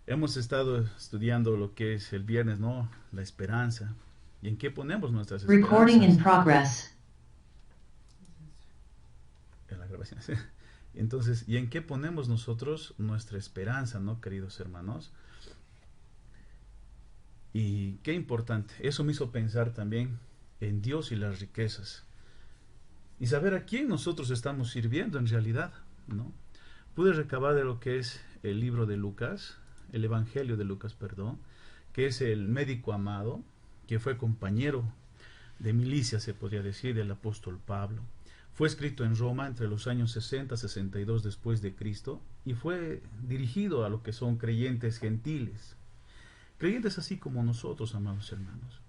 Hemos estado estudiando lo que es el viernes, ¿no? La esperanza. ¿Y en qué ponemos nuestras Recording in esperanzas? progress. En la grabación. Entonces, ¿y en qué ponemos nosotros nuestra esperanza, ¿no, queridos hermanos? Y qué importante. Eso me hizo pensar también en Dios y las riquezas. Y saber a quién nosotros estamos sirviendo en realidad, ¿no? Pude recabar de lo que es el libro de Lucas, el Evangelio de Lucas, perdón, que es el médico amado, que fue compañero de milicia, se podría decir, del apóstol Pablo. Fue escrito en Roma entre los años 60 y 62 después de Cristo y fue dirigido a lo que son creyentes gentiles. Creyentes así como nosotros, amados hermanos.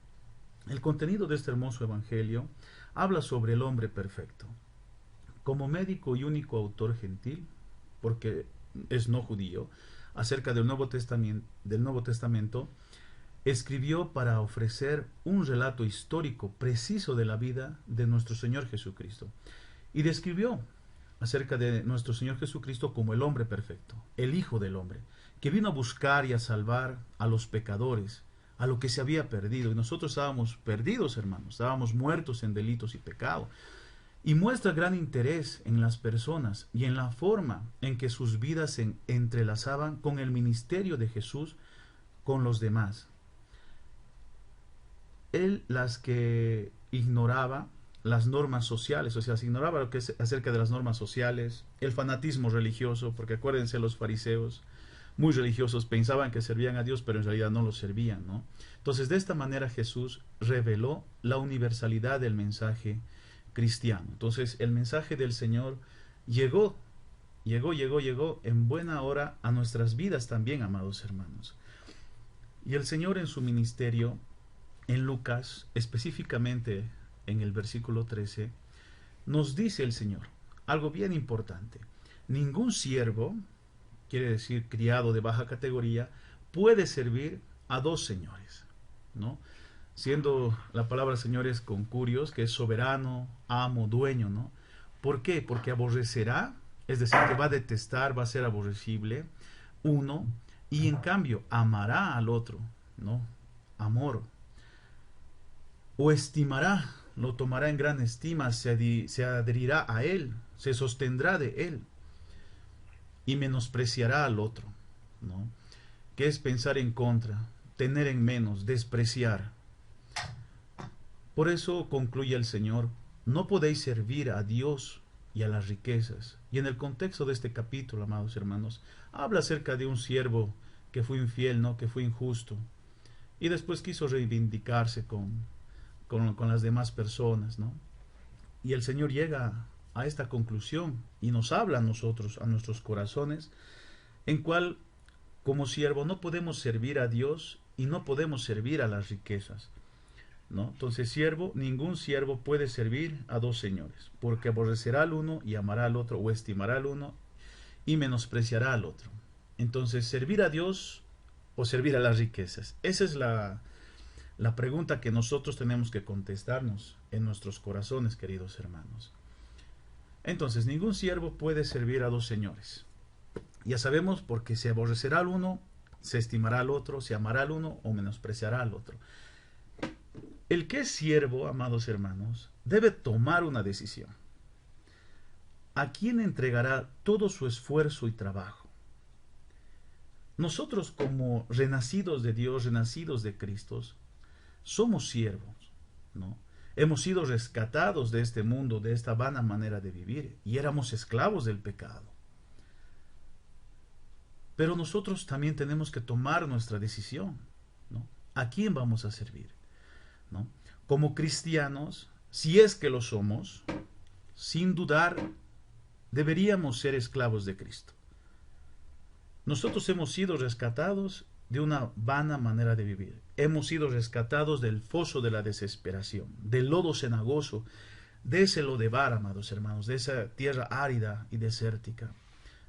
El contenido de este hermoso evangelio habla sobre el hombre perfecto. Como médico y único autor gentil, porque es no judío, acerca del Nuevo Testamento, escribió para ofrecer un relato histórico preciso de la vida de nuestro Señor Jesucristo. Y describió acerca de nuestro Señor Jesucristo como el hombre perfecto, el Hijo del Hombre, que vino a buscar y a salvar a los pecadores, a lo que se había perdido. Y nosotros estábamos perdidos, hermanos, estábamos muertos en delitos y pecado. Y muestra gran interés en las personas y en la forma en que sus vidas se entrelazaban con el ministerio de Jesús con los demás. Él las que ignoraba las normas sociales, o sea, se ignoraba lo que es acerca de las normas sociales, el fanatismo religioso, porque acuérdense los fariseos, muy religiosos, pensaban que servían a Dios, pero en realidad no lo servían, ¿no? Entonces, de esta manera Jesús reveló la universalidad del mensaje cristiano. Entonces, el mensaje del Señor llegó, llegó en buena hora a nuestras vidas también, amados hermanos. Y el Señor en su ministerio en Lucas, específicamente en el versículo 13, nos dice el Señor algo bien importante. Ningún siervo, quiere decir criado de baja categoría, puede servir a dos señores, ¿no? Siendo la palabra señores con curios, que es soberano, amo, dueño, ¿no? ¿Por qué? Porque aborrecerá, es decir, que va a detestar, va a ser aborrecible, uno, y en cambio amará al otro, ¿no? Amor, o estimará, lo tomará en gran estima, se adherirá a él, se sostendrá de él y menospreciará al otro, ¿no? Que es pensar en contra, tener en menos, despreciar. Por eso concluye el Señor, no podéis servir a Dios y a las riquezas. Y en el contexto de este capítulo, amados hermanos, habla acerca de un siervo que fue infiel, ¿no? Que fue injusto. Y después quiso reivindicarse con las demás personas, ¿no? Y el Señor llega a esta conclusión y nos habla a nosotros, a nuestros corazones, en cual como siervo no podemos servir a Dios y no podemos servir a las riquezas, ¿no? Entonces, ningún siervo puede servir a dos señores, porque aborrecerá al uno y amará al otro, o estimará al uno y menospreciará al otro. Entonces, servir a Dios o servir a las riquezas. Esa es la pregunta que nosotros tenemos que contestarnos en nuestros corazones, queridos hermanos. Entonces, ningún siervo puede servir a dos señores. Ya sabemos porque se aborrecerá al uno, se estimará al otro, se amará al uno o menospreciará al otro. El que es siervo, amados hermanos, debe tomar una decisión. ¿A quién entregará todo su esfuerzo y trabajo? Nosotros como renacidos de Dios, renacidos de Cristo, somos siervos, ¿no? Hemos sido rescatados de este mundo, de esta vana manera de vivir, y éramos esclavos del pecado. Pero nosotros también tenemos que tomar nuestra decisión, ¿no? ¿A quién vamos a servir? ¿No? Como cristianos, si es que lo somos, sin dudar, deberíamos ser esclavos de Cristo. Nosotros hemos sido rescatados de una vana manera de vivir. Hemos sido rescatados del foso de la desesperación, del lodo cenagoso, de ese lodebar, amados hermanos, de esa tierra árida y desértica,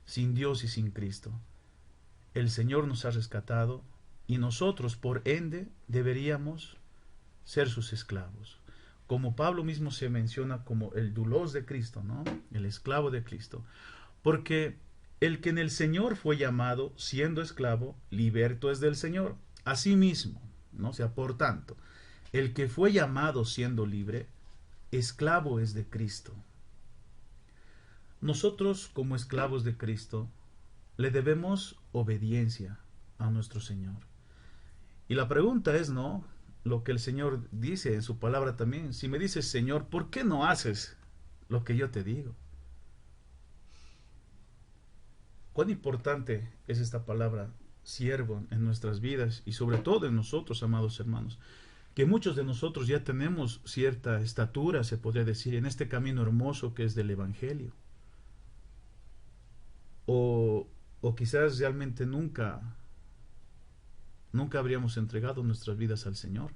sin Dios y sin Cristo. El Señor nos ha rescatado y nosotros, por ende, deberíamos ser sus esclavos. Como Pablo mismo se menciona como el dulos de Cristo, ¿no? El esclavo de Cristo. Porque El que en el Señor fue llamado, siendo esclavo, liberto es del Señor. Asimismo, ¿no? O sea, por tanto, el que fue llamado siendo libre, esclavo es de Cristo. Nosotros, como esclavos de Cristo, le debemos obediencia a nuestro Señor. Y la pregunta es, ¿no? Lo que el Señor dice en su palabra también. Si me dices, Señor, ¿por qué no haces lo que yo te digo? Cuán importante es esta palabra siervo en nuestras vidas y sobre todo en nosotros, amados hermanos, que muchos de nosotros ya tenemos cierta estatura, se podría decir, en este camino hermoso que es del Evangelio. O, o quizás realmente nunca habríamos entregado nuestras vidas al Señor.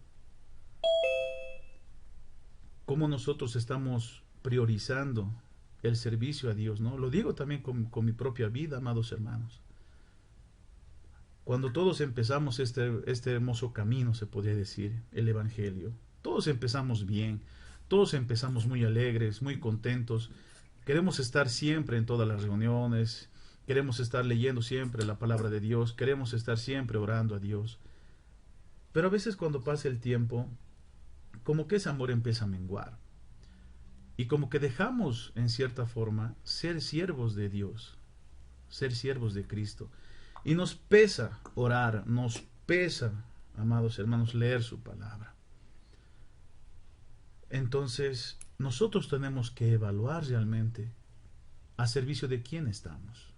¿Cómo nosotros estamos priorizando el servicio a Dios, ¿no? Lo digo también con mi propia vida, amados hermanos. Cuando todos empezamos este hermoso camino, se podría decir, el Evangelio, todos empezamos bien, todos empezamos muy alegres, muy contentos, queremos estar siempre en todas las reuniones, queremos estar leyendo siempre la palabra de Dios, queremos estar siempre orando a Dios. Pero a veces cuando pasa el tiempo, como que ese amor empieza a menguar. Y como que dejamos, en cierta forma, ser siervos de Dios, ser siervos de Cristo. Y nos pesa orar, nos pesa, amados hermanos, leer su palabra. Entonces, nosotros tenemos que evaluar realmente a servicio de quién estamos.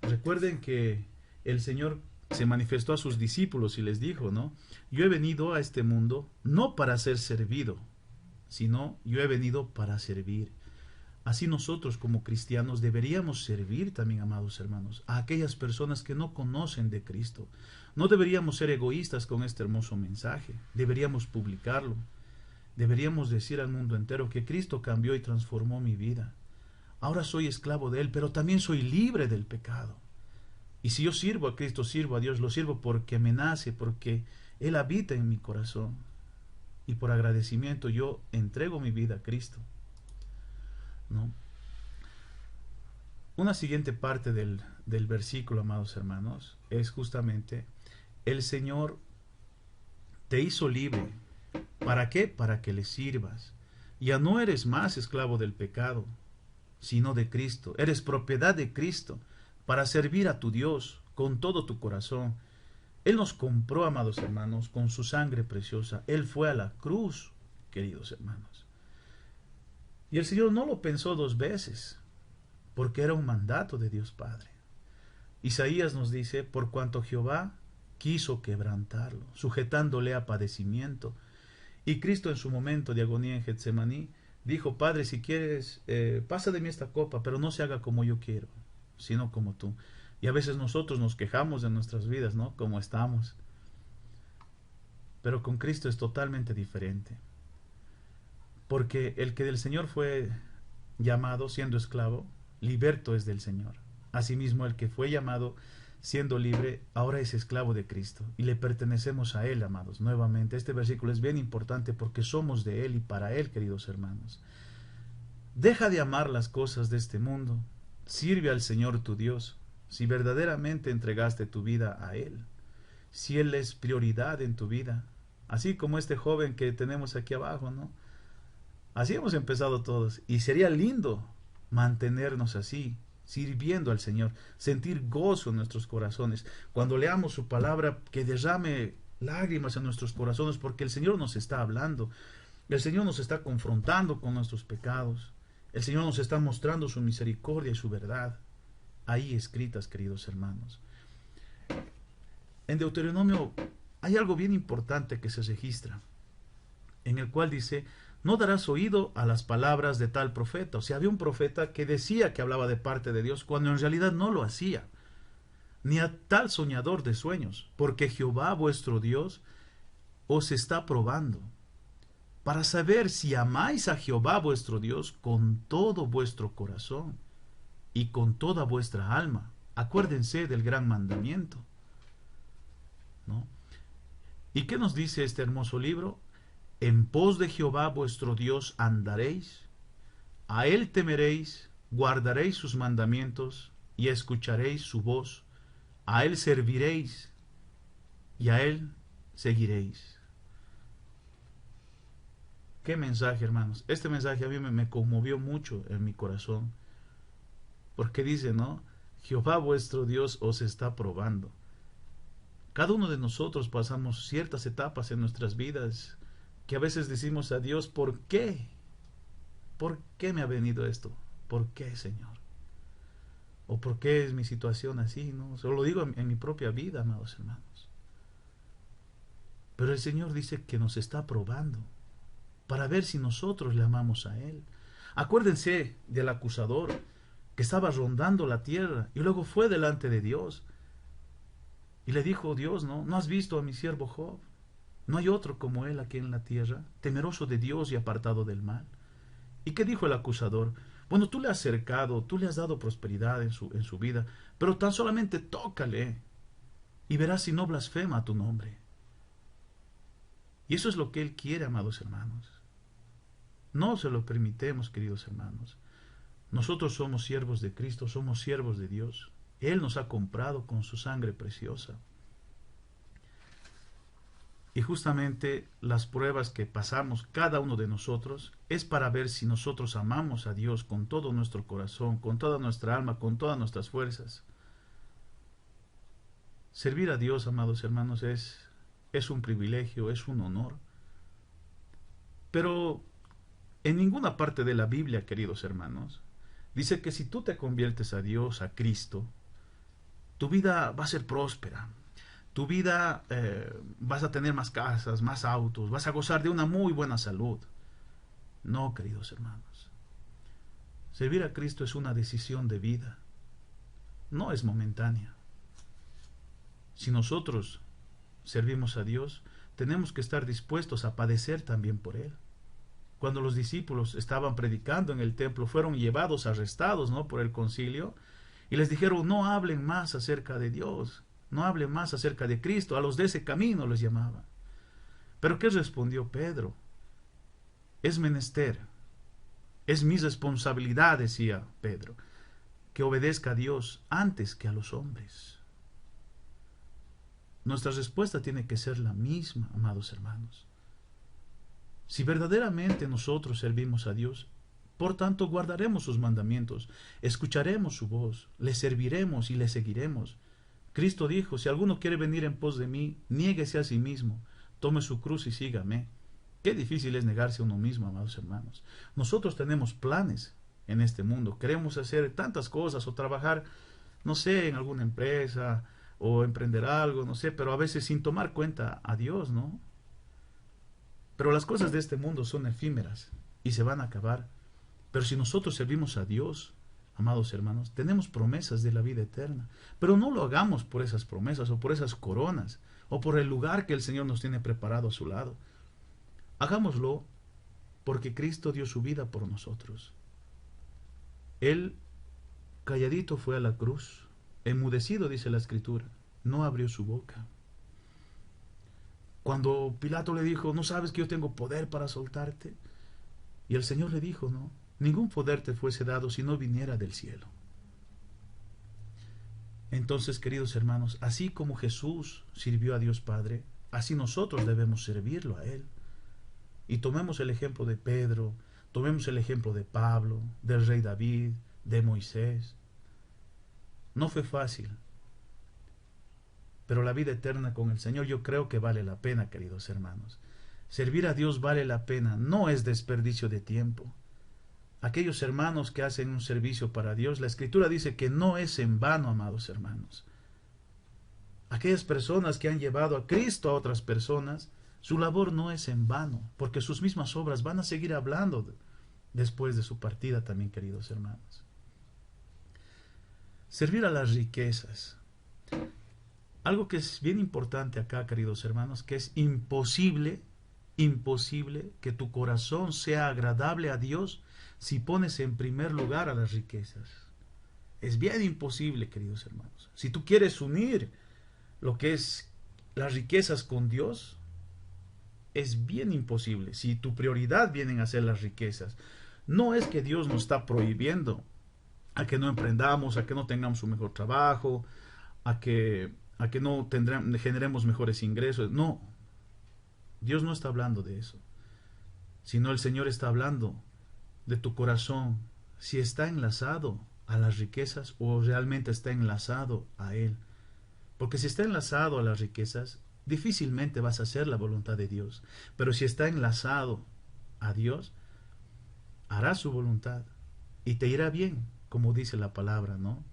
Recuerden que el Señor se manifestó a sus discípulos y les dijo, ¿no? Yo he venido a este mundo no para ser servido, sino yo he venido para servir. Así nosotros como cristianos deberíamos servir también, amados hermanos, a aquellas personas que no conocen de Cristo. No deberíamos ser egoístas con este hermoso mensaje, deberíamos publicarlo. Deberíamos decir al mundo entero que Cristo cambió y transformó mi vida. Ahora soy esclavo de Él, pero también soy libre del pecado. Y si yo sirvo a Cristo, sirvo a Dios, lo sirvo porque me nace, porque Él habita en mi corazón. Y por agradecimiento yo entrego mi vida a Cristo, ¿no? Una siguiente parte del versículo, amados hermanos, es justamente, el Señor te hizo libre. ¿Para qué? Para que le sirvas. Ya no eres más esclavo del pecado, sino de Cristo. Eres propiedad de Cristo para servir a tu Dios con todo tu corazón. Él nos compró, amados hermanos, con su sangre preciosa. Él fue a la cruz, queridos hermanos. Y el Señor no lo pensó dos veces, porque era un mandato de Dios Padre. Isaías nos dice, por cuanto Jehová quiso quebrantarlo, sujetándole a padecimiento. Y Cristo en su momento de agonía en Getsemaní dijo, Padre, si quieres, pasa de mí esta copa, pero no se haga como yo quiero, sino como tú. Y a veces nosotros nos quejamos de nuestras vidas, ¿no? Como estamos. Pero con Cristo es totalmente diferente. Porque el que del Señor fue llamado siendo esclavo, liberto es del Señor. Asimismo, el que fue llamado siendo libre, ahora es esclavo de Cristo. Y le pertenecemos a Él, amados. Nuevamente, este versículo es bien importante porque somos de Él y para Él, queridos hermanos. Deja de amar las cosas de este mundo. Sirve al Señor tu Dios. Si verdaderamente entregaste tu vida a Él, si Él es prioridad en tu vida, así como este joven que tenemos aquí abajo, ¿no? Así hemos empezado todos, y sería lindo mantenernos así, sirviendo al Señor, sentir gozo en nuestros corazones, cuando leamos su palabra, que derrame lágrimas en nuestros corazones, porque el Señor nos está hablando, el Señor nos está confrontando con nuestros pecados, el Señor nos está mostrando su misericordia y su verdad, ahí escritas, queridos hermanos. En Deuteronomio hay algo bien importante que se registra, en el cual dice, no darás oído a las palabras de tal profeta. O sea, había un profeta que decía que hablaba de parte de Dios, cuando en realidad no lo hacía, ni a tal soñador de sueños, porque Jehová vuestro Dios os está probando, para saber si amáis a Jehová vuestro Dios con todo vuestro corazón y con toda vuestra alma. Acuérdense del gran mandamiento, ¿no? ¿Y qué nos dice este hermoso libro? En pos de Jehová vuestro Dios andaréis, a Él temeréis, guardaréis sus mandamientos y escucharéis su voz. A Él serviréis y a Él seguiréis. Qué mensaje, hermanos. Este mensaje a mí me conmovió mucho en mi corazón. Porque dice, ¿no? Jehová vuestro Dios os está probando. Cada uno de nosotros pasamos ciertas etapas en nuestras vidas que a veces decimos a Dios, ¿por qué? ¿Por qué me ha venido esto? ¿Por qué, Señor? ¿O por qué es mi situación así? ¿No? Se lo digo en mi propia vida, amados hermanos. Pero el Señor dice que nos está probando para ver si nosotros le amamos a Él. Acuérdense del acusador que estaba rondando la tierra y luego fue delante de Dios y le dijo, Dios, ¿no has visto a mi siervo Job? No hay otro como él aquí en la tierra, temeroso de Dios y apartado del mal. ¿Y qué dijo el acusador? Bueno, tú le has cercado, tú le has dado prosperidad en su vida, pero tan solamente tócale y verás si no blasfema tu nombre. Y eso es lo que Él quiere, amados hermanos. No se lo permitemos, queridos hermanos. Nosotros somos siervos de Cristo, somos siervos de Dios. Él nos ha comprado con su sangre preciosa. Y justamente las pruebas que pasamos cada uno de nosotros es para ver si nosotros amamos a Dios con todo nuestro corazón, con toda nuestra alma, con todas nuestras fuerzas. Servir a Dios, amados hermanos, es un privilegio, es un honor. Pero en ninguna parte de la Biblia, queridos hermanos, dice que si tú te conviertes a Dios, a Cristo, tu vida va a ser próspera. Tu vida vas a tener más casas, más autos, vas a gozar de una muy buena salud. No, queridos hermanos. Servir a Cristo es una decisión de vida. No es momentánea. Si nosotros servimos a Dios, tenemos que estar dispuestos a padecer también por Él. Cuando los discípulos estaban predicando en el templo, fueron llevados, arrestados, ¿no?, por el concilio, y les dijeron, no hablen más acerca de Dios, no hablen más acerca de Cristo, a los de ese camino les llamaba. Pero ¿qué respondió Pedro? Es menester, es mi responsabilidad, decía Pedro, que obedezca a Dios antes que a los hombres. Nuestra respuesta tiene que ser la misma, amados hermanos. Si verdaderamente nosotros servimos a Dios, por tanto guardaremos sus mandamientos, escucharemos su voz, le serviremos y le seguiremos. Cristo dijo, si alguno quiere venir en pos de mí, niéguese a sí mismo, tome su cruz y sígame. Qué difícil es negarse a uno mismo, amados hermanos. Nosotros tenemos planes en este mundo, queremos hacer tantas cosas o trabajar, no sé, en alguna empresa o emprender algo, no sé, pero a veces sin tomar cuenta a Dios, ¿no? Pero las cosas de este mundo son efímeras y se van a acabar. Pero si nosotros servimos a Dios, amados hermanos, tenemos promesas de la vida eterna. Pero no lo hagamos por esas promesas o por esas coronas o por el lugar que el Señor nos tiene preparado a su lado. Hagámoslo porque Cristo dio su vida por nosotros. Él calladito fue a la cruz, enmudecido, dice la Escritura, no abrió su boca. Cuando Pilato le dijo, ¿no sabes que yo tengo poder para soltarte? Y el Señor le dijo, no, ningún poder te fuese dado si no viniera del cielo. Entonces, queridos hermanos, así como Jesús sirvió a Dios Padre, así nosotros debemos servirlo a Él. Y tomemos el ejemplo de Pedro, tomemos el ejemplo de Pablo, del rey David, de Moisés. No fue fácil, pero la vida eterna con el Señor yo creo que vale la pena, queridos hermanos. Servir a Dios vale la pena, no es desperdicio de tiempo. Aquellos hermanos que hacen un servicio para Dios, la Escritura dice que no es en vano, amados hermanos. Aquellas personas que han llevado a Cristo a otras personas, su labor no es en vano, porque sus mismas obras van a seguir hablando después de su partida también, queridos hermanos. Servir a las riquezas. Algo que es bien importante acá, queridos hermanos, que es imposible que tu corazón sea agradable a Dios si pones en primer lugar a las riquezas. Es bien imposible, queridos hermanos. Si tú quieres unir lo que es las riquezas con Dios, es bien imposible. Si tu prioridad vienen a ser las riquezas, no es que Dios nos está prohibiendo a que no emprendamos, a que no tengamos un mejor trabajo, a que no generemos mejores ingresos. No, Dios no está hablando de eso, sino el Señor está hablando de tu corazón, si está enlazado a las riquezas o realmente está enlazado a Él. Porque si está enlazado a las riquezas, difícilmente vas a hacer la voluntad de Dios. Pero si está enlazado a Dios, harás su voluntad y te irá bien, como dice la palabra, ¿no?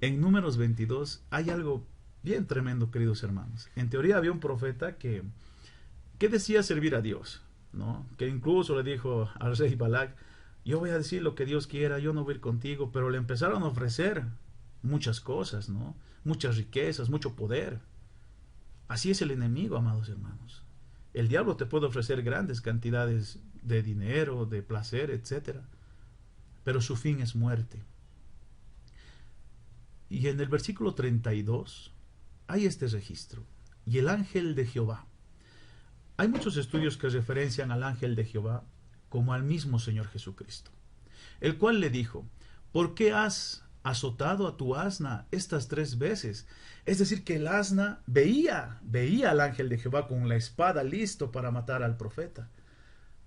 En Números 22 hay algo bien tremendo, queridos hermanos. En teoría había un profeta que decía servir a Dios, ¿no? Que incluso le dijo al rey Balac, yo voy a decir lo que Dios quiera, yo no voy a ir contigo, pero le empezaron a ofrecer muchas cosas, ¿no? Muchas riquezas, mucho poder. Así es el enemigo, amados hermanos. El diablo te puede ofrecer grandes cantidades de dinero, de placer, etcétera, pero su fin es muerte. Y en el versículo 32 hay este registro. Y el ángel de Jehová. Hay muchos estudios que referencian al ángel de Jehová como al mismo Señor Jesucristo, el cual le dijo, ¿por qué has azotado a tu asna estas 3 veces? Es decir, que el asna veía al ángel de Jehová con la espada listo para matar al profeta.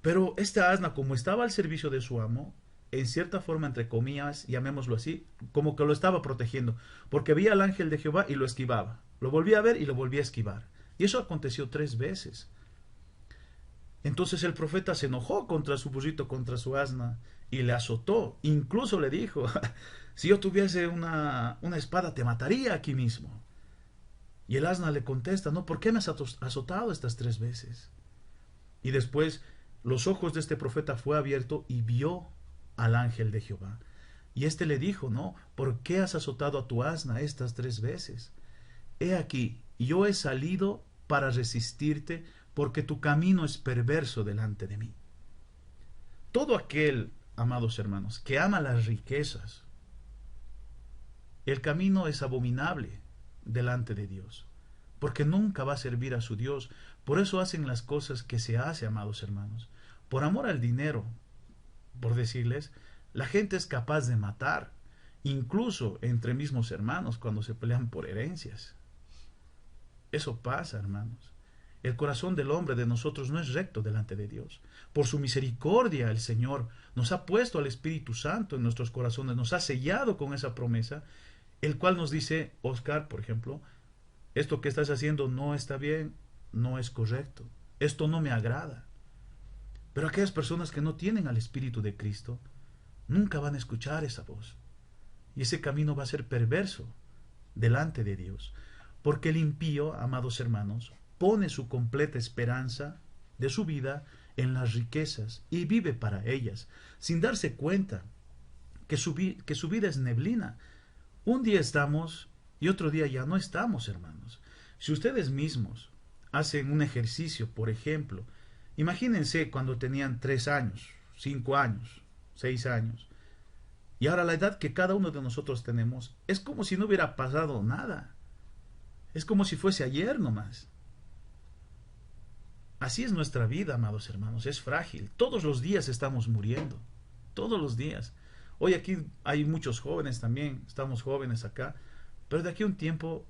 Pero este asna, como estaba al servicio de su amo, en cierta forma, entre comillas, llamémoslo así, como que lo estaba protegiendo, porque veía al ángel de Jehová y lo esquivaba. Lo volvía a ver y lo volvía a esquivar. Y eso aconteció 3 veces. Entonces el profeta se enojó contra su burrito, contra su asna, y le azotó. Incluso le dijo, si yo tuviese una espada te mataría aquí mismo. Y el asna le contesta, no, ¿por qué me has azotado estas 3 veces? Y después los ojos de este profeta fue abierto y vio al ángel de Jehová. Y éste le dijo, no, ¿por qué has azotado a tu asna estas 3 veces? He aquí, yo he salido para resistirte, porque tu camino es perverso delante de mí. Todo aquel, amados hermanos, que ama las riquezas, el camino es abominable delante de Dios, porque nunca va a servir a su Dios. Por eso hacen las cosas que se hace, amados hermanos. Por amor al dinero, por decirles, la gente es capaz de matar, incluso entre mismos hermanos, cuando se pelean por herencias. Eso pasa, hermanos. El corazón del hombre, de nosotros, no es recto delante de Dios. Por su misericordia, el Señor nos ha puesto al Espíritu Santo en nuestros corazones, nos ha sellado con esa promesa, el cual nos dice, Oscar, por ejemplo, esto que estás haciendo no está bien, no es correcto, esto no me agrada. Pero aquellas personas que no tienen al Espíritu de Cristo, nunca van a escuchar esa voz. Y ese camino va a ser perverso delante de Dios. Porque el impío, amados hermanos, pone su completa esperanza de su vida en las riquezas y vive para ellas, sin darse cuenta que su vida es neblina. Un día estamos y otro día ya no estamos, hermanos. Si ustedes mismos hacen un ejercicio, por ejemplo, imagínense cuando tenían 3 años, 5 años, 6 años, y ahora la edad que cada uno de nosotros tenemos, es como si no hubiera pasado nada. Es como si fuese ayer nomás. Así es nuestra vida, amados hermanos, es frágil. Todos los días estamos muriendo, todos los días. Hoy aquí hay muchos jóvenes también, estamos jóvenes acá, pero de aquí a un tiempo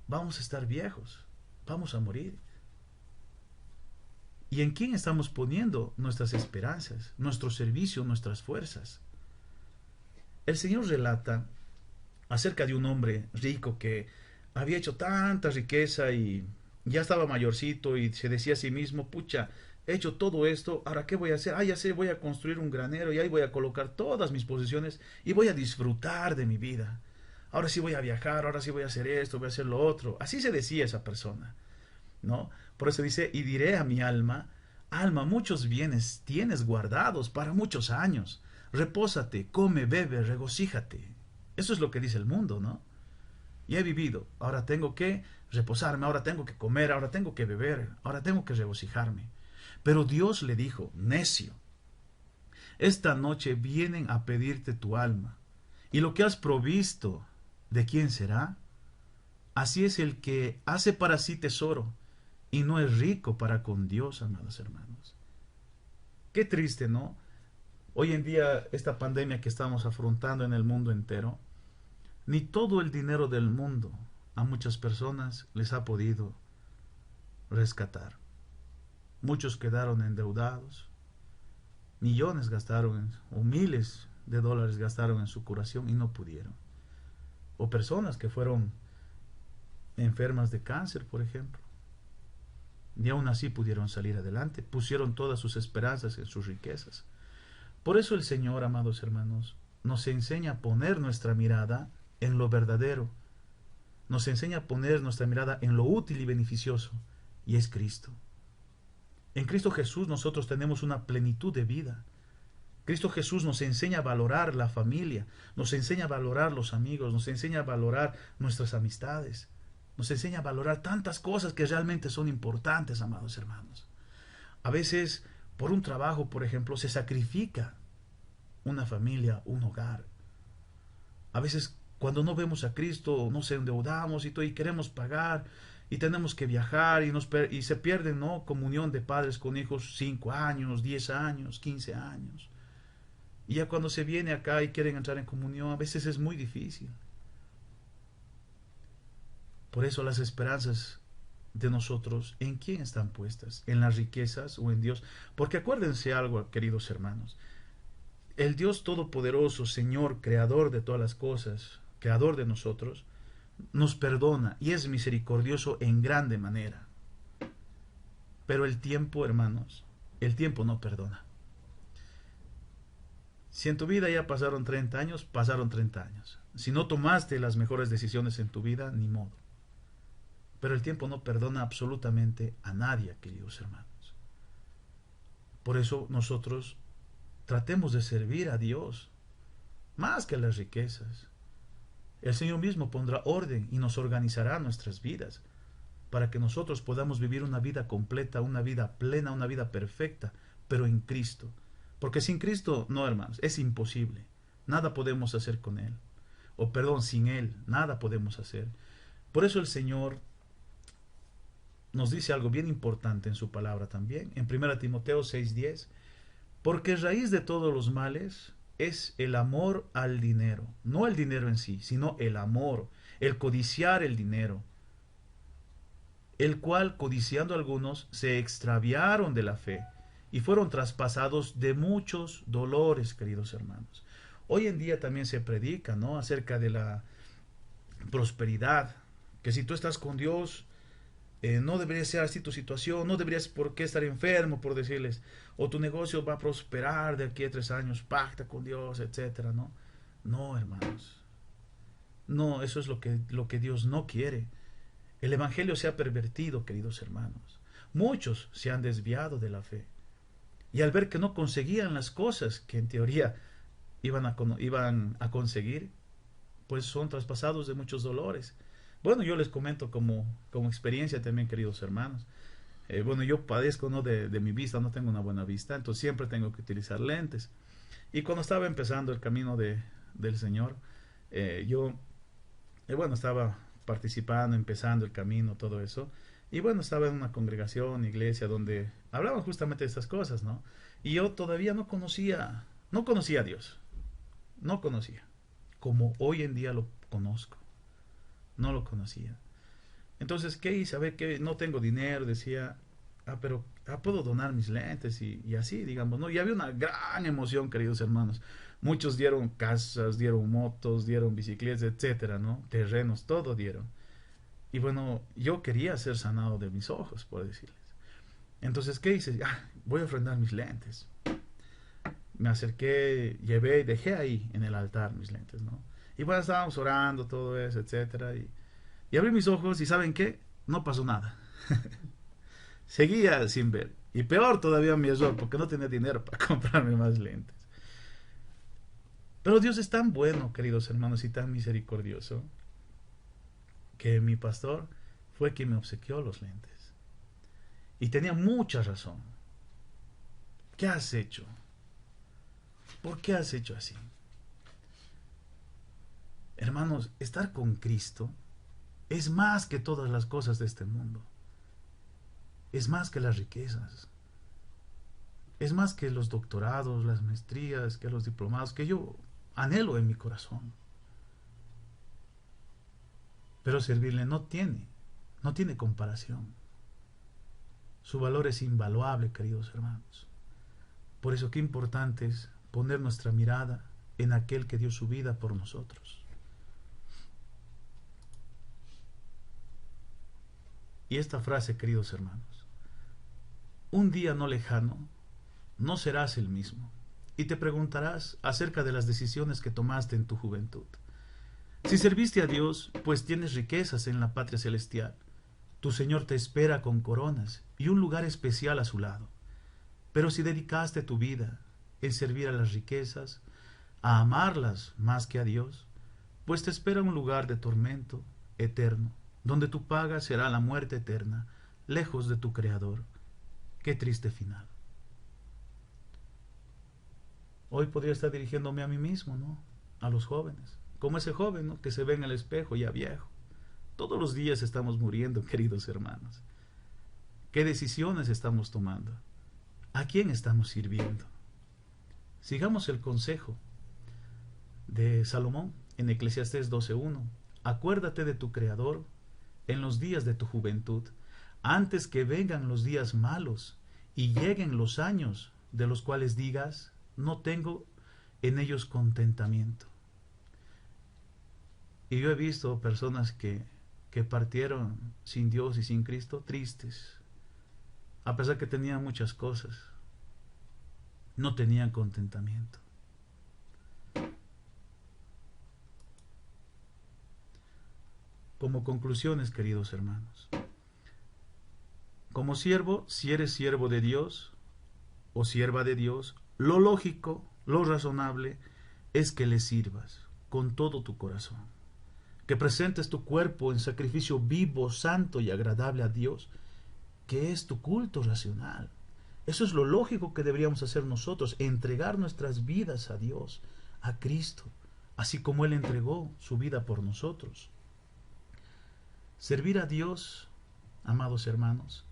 vamos a estar viejos, vamos a morir. ¿Y en quién estamos poniendo nuestras esperanzas, nuestro servicio, nuestras fuerzas? El Señor relata acerca de un hombre rico que había hecho tanta riqueza y ya estaba mayorcito y se decía a sí mismo, pucha, he hecho todo esto, ahora ¿qué voy a hacer? Ah, ya sé, voy a construir un granero y ahí voy a colocar todas mis posesiones y voy a disfrutar de mi vida. Ahora sí voy a viajar, ahora sí voy a hacer esto, voy a hacer lo otro. Así se decía esa persona, ¿no? Por eso dice, y diré a mi alma, alma, muchos bienes tienes guardados para muchos años. Repósate, come, bebe, regocíjate. Eso es lo que dice el mundo, ¿no? Y he vivido, ahora tengo que reposarme, ahora tengo que comer, ahora tengo que beber, ahora tengo que regocijarme. Pero Dios le dijo, necio, esta noche vienen a pedirte tu alma, y lo que has provisto, ¿de quién será? Así es el que hace para sí tesoro, y no es rico para con Dios, amados hermanos. Qué triste, ¿no? Hoy en día, esta pandemia que estamos afrontando en el mundo entero, ni todo el dinero del mundo a muchas personas les ha podido rescatar. Muchos quedaron endeudados, millones gastaron o miles de dólares gastaron en su curación y no pudieron. O personas que fueron enfermas de cáncer, por ejemplo, y aún así pudieron salir adelante, pusieron todas sus esperanzas en sus riquezas. Por eso el Señor, amados hermanos, nos enseña a poner nuestra mirada en lo verdadero, nos enseña a poner nuestra mirada en lo útil y beneficioso, y es Cristo. En Cristo Jesús nosotros tenemos una plenitud de vida. Cristo Jesús nos enseña a valorar la familia, nos enseña a valorar los amigos, nos enseña a valorar nuestras amistades, nos enseña a valorar tantas cosas que realmente son importantes, amados hermanos. A veces, por un trabajo, por ejemplo, se sacrifica una familia, un hogar. A veces, cuando no vemos a Cristo, nos endeudamos y, todo, y queremos pagar y tenemos que viajar y se pierde, ¿no?, comunión de padres con hijos 5 años, 10 años, 15 años. Y ya cuando se viene acá y quieren entrar en comunión, a veces es muy difícil. Por eso las esperanzas de nosotros, ¿en quién están puestas? ¿En las riquezas o en Dios? Porque acuérdense algo, queridos hermanos. El Dios Todopoderoso, Señor, Creador de todas las cosas, Creador de nosotros, nos perdona y es misericordioso en grande manera. Pero el tiempo, hermanos, el tiempo no perdona. Si en tu vida ya pasaron 30 años, pasaron 30 años. Si no tomaste las mejores decisiones en tu vida, ni modo. Pero el tiempo no perdona absolutamente a nadie, queridos hermanos. Por eso nosotros tratemos de servir a Dios más que a las riquezas. El Señor mismo pondrá orden y nos organizará nuestras vidas para que nosotros podamos vivir una vida completa, una vida plena, una vida perfecta, pero en Cristo. Porque sin Cristo, no, hermanos, es imposible. Nada podemos hacer con Él. O perdón, sin Él, nada podemos hacer. Por eso el Señor nos dice algo bien importante en su palabra también, en 1 Timoteo 6:10, porque raíz de todos los males es el amor al dinero, no el dinero en sí, sino el amor, el codiciar el dinero, el cual, codiciando algunos, se extraviaron de la fe y fueron traspasados de muchos dolores, queridos hermanos. Hoy en día también se predica, ¿no?, acerca de la prosperidad, que si tú estás con Dios, no debería ser así tu situación, no deberías por qué estar enfermo, por decirles, o tu negocio va a prosperar de aquí a 3 años, pacta con Dios, etcétera, ¿no? No, hermanos. No, eso es lo que Dios no quiere. El Evangelio se ha pervertido, queridos hermanos. Muchos se han desviado de la fe. Y al ver que no conseguían las cosas que en teoría iban a conseguir, pues son traspasados de muchos dolores. Bueno, yo les comento como experiencia también, queridos hermanos. Bueno, yo padezco, ¿no?, de mi vista, no tengo una buena vista, entonces siempre tengo que utilizar lentes. Y cuando estaba empezando el camino del Señor, yo, bueno, estaba participando, empezando el camino, todo eso. Y bueno, estaba en una congregación, iglesia, donde hablaban justamente de estas cosas, ¿no? Y yo todavía no conocía a Dios, no conocía, como hoy en día lo conozco. No lo conocía. Entonces, ¿qué hice? A ver, que no tengo dinero, decía, pero puedo donar mis lentes y así, digamos, ¿no? Y había una gran emoción, queridos hermanos. Muchos dieron casas, dieron motos, dieron bicicletas, etcétera, ¿no? Terrenos, todo dieron. Y bueno, yo quería ser sanado de mis ojos, por decirles. Entonces, ¿qué hice? Voy a ofrendar mis lentes. Me acerqué, llevé y dejé ahí en el altar mis lentes, ¿no? Y bueno, estábamos orando, todo eso, etcétera. Y abrí mis ojos y ¿saben qué? No pasó nada. Seguía sin ver. Y peor todavía mi error, porque no tenía dinero para comprarme más lentes. Pero Dios es tan bueno, queridos hermanos, y tan misericordioso, que mi pastor fue quien me obsequió los lentes. Y tenía mucha razón. ¿Qué has hecho? ¿Por qué has hecho así? Hermanos, estar con Cristo es más que todas las cosas de este mundo. Es más que las riquezas. es más que los doctorados, las maestrías, que los diplomados, que yo anhelo en mi corazón. Pero servirle no tiene comparación. Su valor es invaluable, queridos hermanos. Por eso qué importante es poner nuestra mirada en aquel que dio su vida por nosotros. Y esta frase, queridos hermanos: un día no lejano, no serás el mismo, y te preguntarás acerca de las decisiones que tomaste en tu juventud. Si serviste a Dios, pues tienes riquezas en la patria celestial. Tu Señor te espera con coronas y un lugar especial a su lado. Pero si dedicaste tu vida en servir a las riquezas, a amarlas más que a Dios, pues te espera un lugar de tormento eterno, donde tu paga será la muerte eterna, lejos de tu Creador. Qué triste final. Hoy podría estar dirigiéndome a mí mismo, ¿no? A los jóvenes, como ese joven, ¿no?, que se ve en el espejo ya viejo. Todos los días estamos muriendo, queridos hermanos. ¿Qué decisiones estamos tomando? ¿A quién estamos sirviendo? Sigamos el consejo de Salomón en Eclesiastés 12:1. Acuérdate de tu Creador en los días de tu juventud, antes que vengan los días malos y lleguen los años de los cuales digas, no tengo en ellos contentamiento. Y yo he visto personas que partieron sin Dios y sin Cristo tristes, a pesar que tenían muchas cosas, no tenían contentamiento. Como conclusiones, queridos hermanos, como siervo, si eres siervo de Dios o sierva de Dios, lo lógico, lo razonable es que le sirvas con todo tu corazón, que presentes tu cuerpo en sacrificio vivo, santo y agradable a Dios, que es tu culto racional. Eso es lo lógico que deberíamos hacer nosotros, entregar nuestras vidas a Dios, a Cristo, así como Él entregó su vida por nosotros. Servir a Dios, amados hermanos,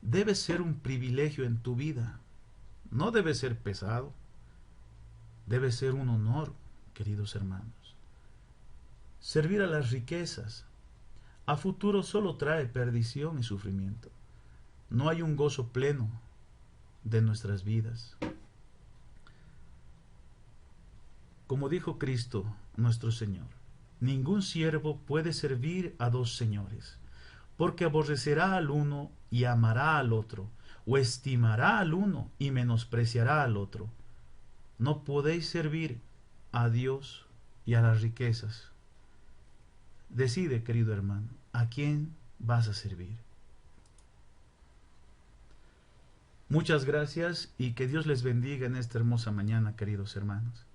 debe ser un privilegio en tu vida. No debe ser pesado, debe ser un honor, queridos hermanos. Servir a las riquezas a futuro solo trae perdición y sufrimiento. No hay un gozo pleno de nuestras vidas. Como dijo Cristo, nuestro Señor, ningún siervo puede servir a dos señores, porque aborrecerá al uno y amará al otro, o estimará al uno y menospreciará al otro. No podéis servir a Dios y a las riquezas. Decide, querido hermano, ¿a quién vas a servir? Muchas gracias y que Dios les bendiga en esta hermosa mañana, queridos hermanos.